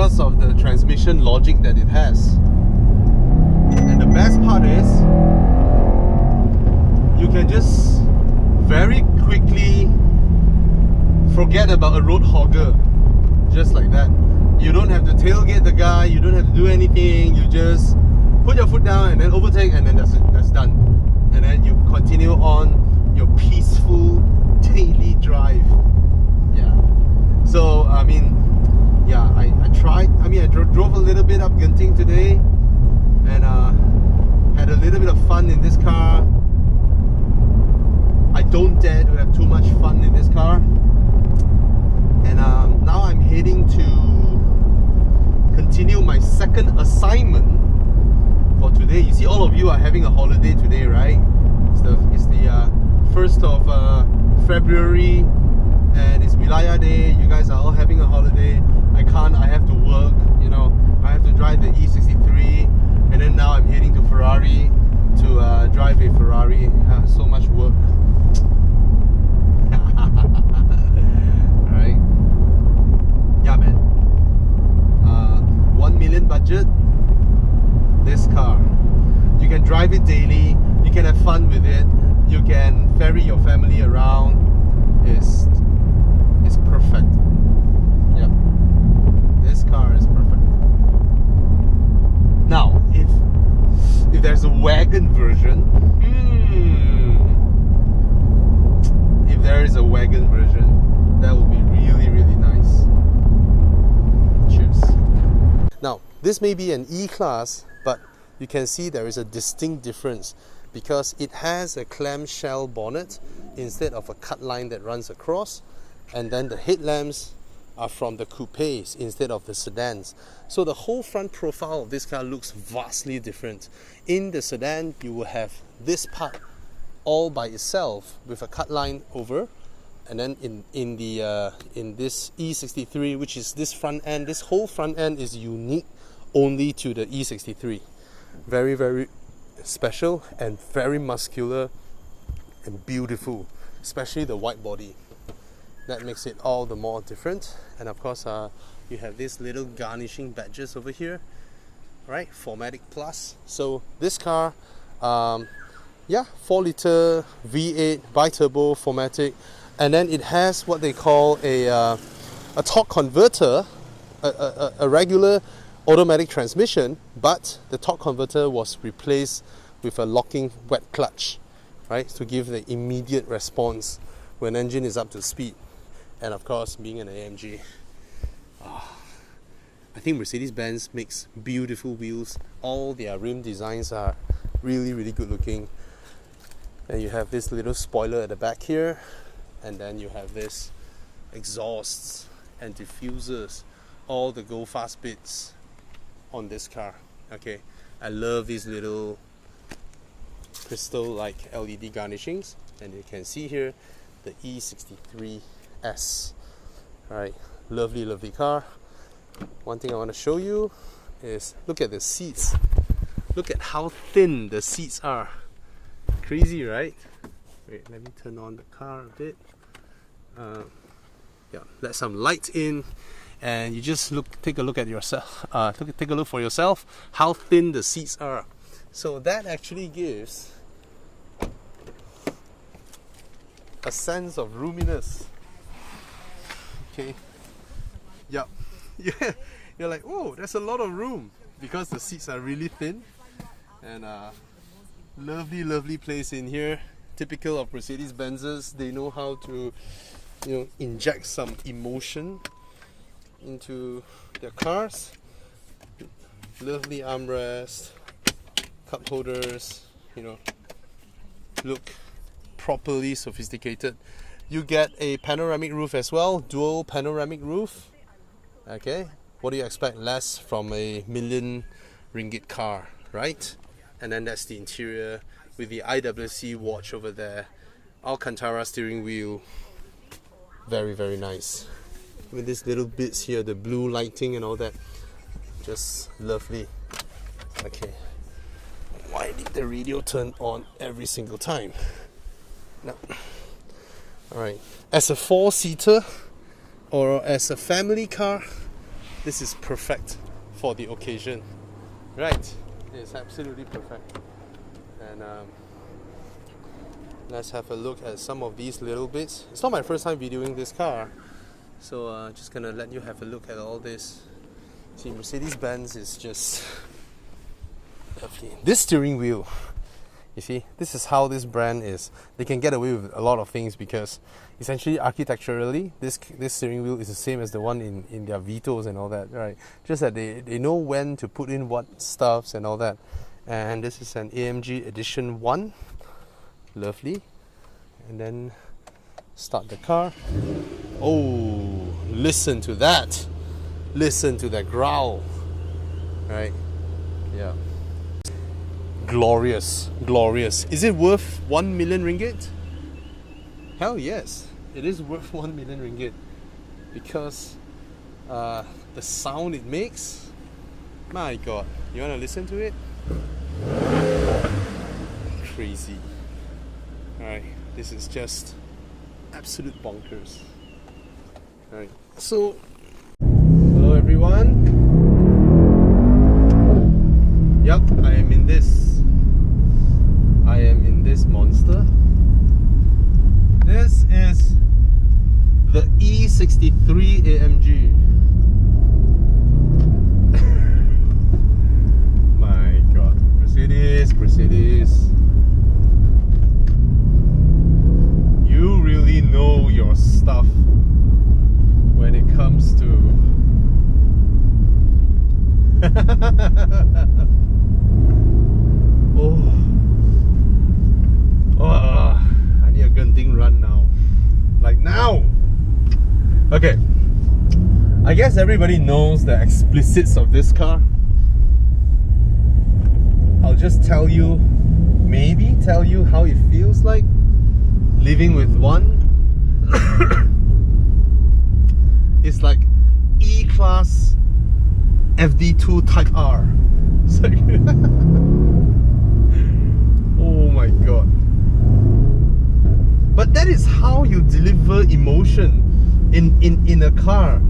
because of the transmission logic that it has. And the best part is, you can just very quickly forget about a road hogger, just like that. You don't have to tailgate the guy, you don't have to do anything, you just put your foot down and then overtake, and then that's it, that's done. And then you continue on your peaceful daily drive. Yeah. So, I mean, yeah, I tried, I mean, I drove a little bit up Genting today, and had a little bit of fun in this car. I don't dare to have too much fun in this car. And now I'm heading to continue my second assignment for today. You see, all of you are having a holiday today, right? It's the 1st of February, and it's Wilaya Day. You guys are all having a holiday. I can't, I have to work, you know. I have to drive the E63, and then now I'm heading to Ferrari to drive a Ferrari. So much work. Alright. Yeah, man. 1 million budget. This car. You can drive it daily. You can have fun with it. You can ferry your family around. It's perfect. Yeah. This car is perfect. Now, if there's a wagon version, if there is a wagon version, that would be really, really nice. Cheers. Now, this may be an E-Class, but you can see there is a distinct difference because it has a clamshell bonnet instead of a cut line that runs across, and then the headlamps are from the coupes instead of the sedans. So the whole front profile of this car looks vastly different. In the sedan, you will have this part all by itself with a cut line over, and then in this E63, which is this front end, this whole front end is unique only to the E63. Very, very special and very muscular and beautiful, especially the white body. That makes it all the more different. And of course, you have these little garnishing badges over here, right? 4MATIC Plus. So this car, yeah, 4-liter V8 bi-turbo 4MATIC, and then it has what they call a torque converter, a regular automatic transmission, but the torque converter was replaced with a locking wet clutch, right, to give the immediate response when engine is up to speed. And of course, being an AMG, I think Mercedes-Benz makes beautiful wheels. All their rim designs are really, really good looking. And you have this little spoiler at the back here, and then you have this exhausts and diffusers, all the go fast bits on this car. Okay, I love these little crystal like LED garnishings, and you can see here the E63s. Right, lovely, lovely car. One thing I want to show you is look at the seats. Look at how thin the seats are. Crazy, right? Wait, let me turn on the car a bit. Yeah, let some light in, and you just take a look at yourself. Take a look for yourself how thin the seats are. So that actually gives a sense of roominess. Okay. Yep. Yeah. You're like, oh, there's a lot of room because the seats are really thin, and lovely, lovely place in here. Typical of Mercedes-Benzes, they know how to, you know, inject some emotion into their cars. Lovely armrest, cup holders, you know, look properly sophisticated. You get a panoramic roof as well, dual panoramic roof. Okay, what do you expect less from a million ringgit car, right? And then that's the interior with the IWC watch over there. Alcantara steering wheel, very, very nice. With these little bits here, the blue lighting and all that, just lovely. Okay, why did the radio turn on every single time? No. Alright, as a 4-seater or as a family car, this is perfect for the occasion, right? It's absolutely perfect. And let's have a look at some of these little bits. It's not my first time videoing this car, so just gonna let you have a look at all this. See, Mercedes-Benz is just lovely. This steering wheel, you see, this is how this brand is. They can get away with a lot of things because essentially architecturally, this steering wheel is the same as the one in their Vitos and all that, right? Just that they know when to put in what stuffs and all that. And this is an AMG Edition 1. Lovely. And then start the car. Oh, listen to that. Listen to that growl. Right? Yeah. Glorious. Glorious. Is it worth 1 million ringgit? Hell yes. It is worth 1 million ringgit. Because the sound it makes, my god. You want to listen to it? Crazy. Alright, this is just absolute bonkers. Alright, so hello everyone. Yup, I am in this monster. This is the E63 AMG. My god, Mercedes. You really know your stuff when it comes to I need a Genting run now. Like now. Okay. I guess everybody knows the explicits of this car. I'll just tell you, maybe tell you how it feels like living with one. It's like E-Class FD2 Type R. It's like oh my god. But that is how you deliver emotion in a car.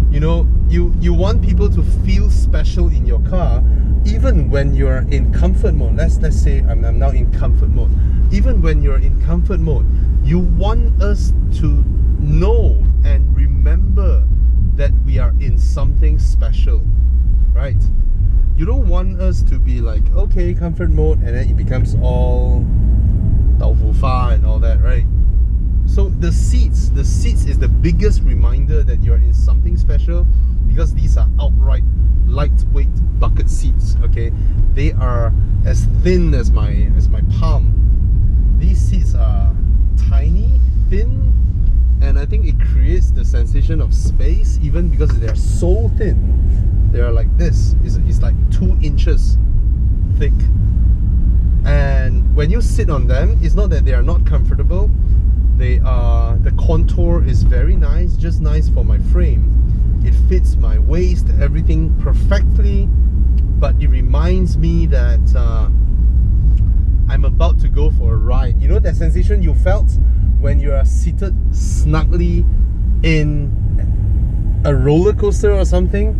You know, you want people to feel special in your car, even when you're in comfort mode. Let's say I'm now in comfort mode. Even when you're in comfort mode, you want us to know and remember that we are in something special, right? You don't want us to be like, okay, comfort mode, and then it becomes all Taufu Fa and all that, right? So the seats is the biggest reminder that you're in something special, because these are outright lightweight bucket seats. Okay, they are as thin as my palm. These seats are tiny, thin, and I think it creates the sensation of space, even because they're so thin. They're like this. It's like 2 inches thick. And when you sit on them, it's not that they are not comfortable. The contour is very nice, just nice for my frame. It fits my waist, everything perfectly, but it reminds me that I'm about to go for a ride. You know that sensation you felt when you are seated snugly in a roller coaster or something?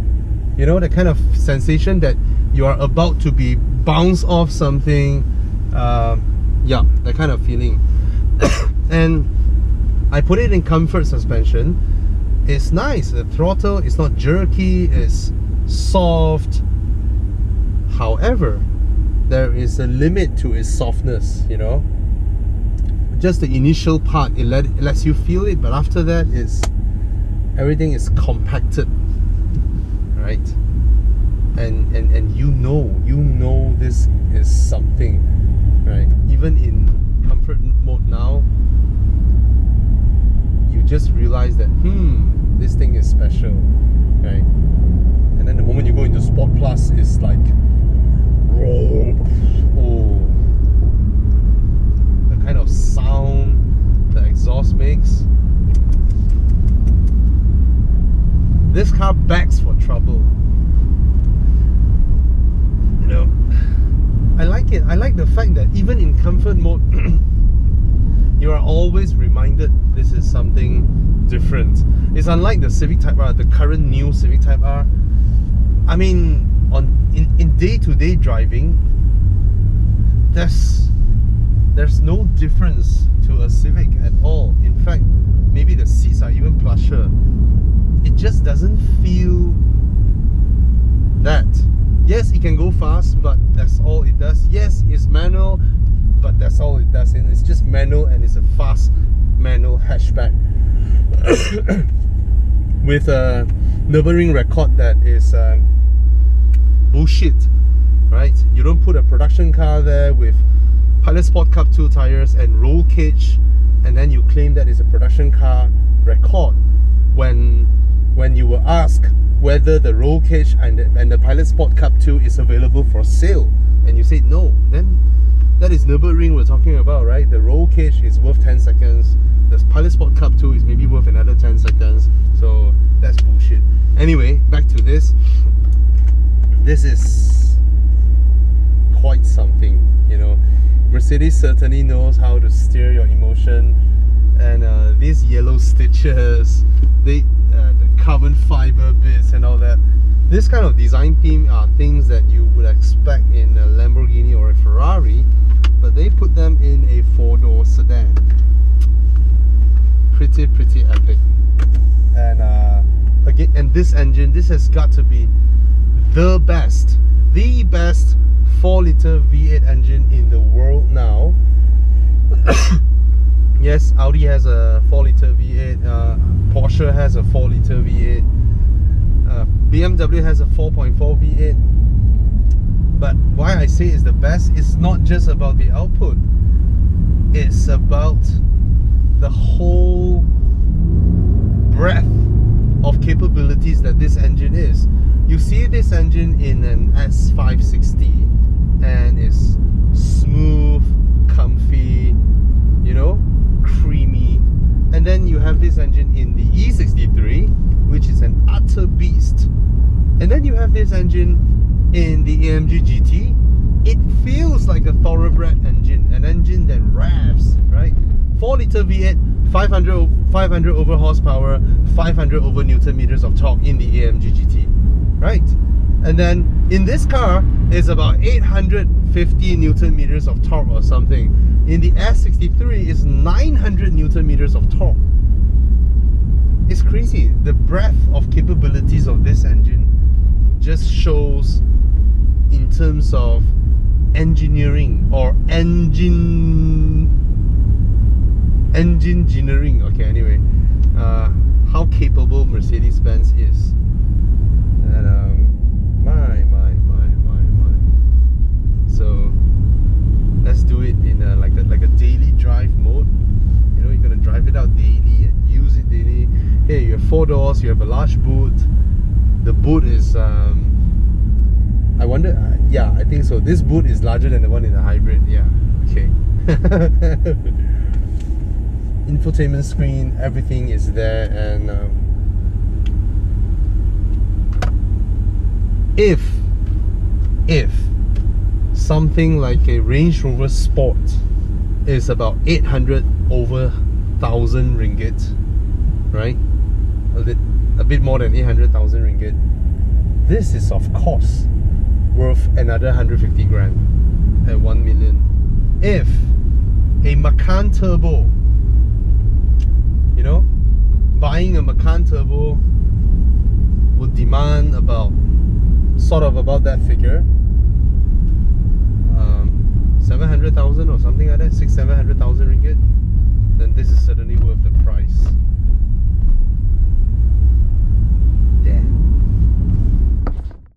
You know, that kind of sensation that you are about to be bounced off something. Yeah, that kind of feeling. And I put it in comfort suspension. It's nice. The throttle is not jerky, it's soft. However, there is a limit to its softness, you know. Just the initial part, it lets you feel it, but after that, everything is compacted, right? And you know this is something, right? Even in comfort mode now, you just realize that this thing is special, right? And then the moment you go into Sport Plus, it's like, oh, the kind of sound the exhaust makes. This car begs for trouble. You know, I like it. I like the fact that even in comfort mode, you are always reminded this is something different. It's unlike the Civic Type R, the current new Civic Type R. I mean, in day-to-day driving, there's no difference to a Civic at all. In fact, maybe the seats are even plusher. It just doesn't feel that. Yes, it can go fast, but that's all it does. Yes, it's manual, but that's all it does. And it's just manual, and it's a fast manual hatchback with a Nürburgring record that is bullshit, right? You don't put a production car there with Pilot Sport Cup 2 tires and roll cage, and then you claim that is a production car record when you were asked whether the roll cage and the Pilot Sport Cup 2 is available for sale, and you said no. Then that is Nürburgring we're talking about, right? The roll cage is worth 10 seconds. The Pilot Sport Cup 2 is maybe worth another 10 seconds. So that's bullshit. Anyway, back to this. This is quite something, you know. Mercedes certainly knows how to steer your emotion, and these yellow stitches, the carbon fiber bits and all that. This kind of design theme are things that you would expect in a Lamborghini or a Ferrari, but they put them in a 4-door sedan. Pretty epic. And again, and this engine, this has got to be the best 4-liter V8 engine in the world now. Yes, Audi has a 4-liter V8, Porsche has a 4-liter V8, BMW has a 4.4 V8. But why I say it's the best, it's not just about the output, it's about the whole breadth of capabilities that this engine is. You see this engine in an S560 and it's smooth, comfy, you know, creamy. And then you have this engine in the E63, which is an utter beast. And then you have this engine in the AMG GT. It feels like a thoroughbred engine, an engine that revs, right? 4-liter V8, 500 over horsepower, 500 over Newton meters of torque in the AMG GT, right? And then in this car, it's about 850 Newton meters of torque or something. In the S63, it's 900 Newton meters of torque. It's crazy. The breadth of capabilities of this engine just shows in terms of engineering or engineering. Okay, anyway, how capable Mercedes-Benz is. And my. So let's do it in like a daily drive mode. You know, you're gonna drive it out daily and use it daily. Hey, you have 4 doors, you have a large boot. The boot is I wonder, yeah, I think so. This boot is larger than the one in the hybrid. Yeah, okay. Infotainment screen, everything is there. And if something like a Range Rover Sport is about 800 over 1,000 ringgit, right? A bit more than 800,000 ringgit. This is of course worth another 150 grand at 1 million. If a Macan Turbo, you know, buying a Macan Turbo would demand about that figure, 700,000 or something like that, 600,000-700,000 ringgit, then this is certainly worth the price.